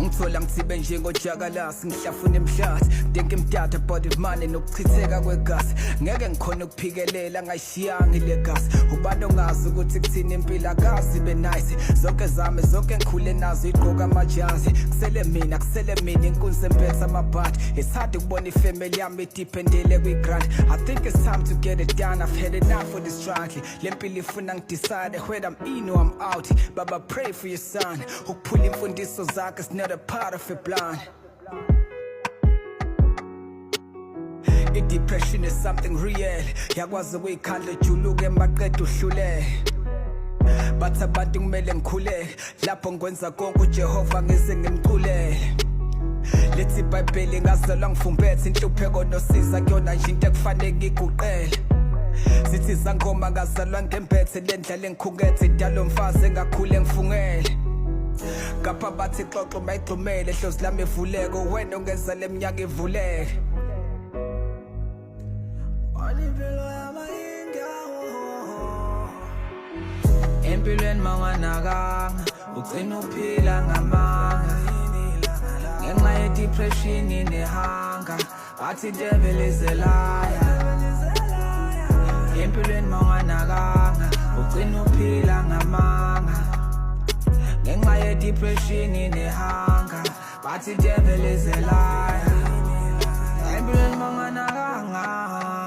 Ngithola ngithibe njengojakalasi ngihlafuna emhlathi Denke imdata about imali nokuchitheka kwegazi Ngeke ngikhona ukuphikelela ngayishiyanga ilegacy Ubani ongazi ukuthi kuthini impilo akazi ibe nice Zonke zami zonke ngikhule nazo igqoka amajazi Kusele mina inkunzi empetha amabhadi It's hard ukubona ifamily yami idependele kwi-grant I think it's time to get it done I've had enough of this struggle Le mpilo ifuna ngidecide whether I'm in or I'm out Baba pray for your son Ukuphula imfundiso zakhe is not a part of a plan I-depression is something real Yakwazi ukuyikhandla ujuluke maqeda uhlule Bathi abantu kumele ngikhuleke Lapho ngikwenza konke uJehova ngize ngimculele Lethi iBhayibheli ngazalwa ngifumbethe inhlupheko nosiza kuyona nje into ekufanele ngiguqele Sithi zangoma ngazalwa ngembethe lendlela engikhukethe idalo mfazi engakhule ngifungele Kapha bathi xoxo mayigxumele hlozi lami evuleke wena ungenza leminyaka ivuleke Empilweni manganakanga ugcina uphila ngamanga Ngenxa ye-depression nehanga Bathi devil is a liar Empilweni manganakanga ugcina uphila ngamanga Ngenxa ye-depression nehanga Bathi devil is a liar Empilweni manganakanga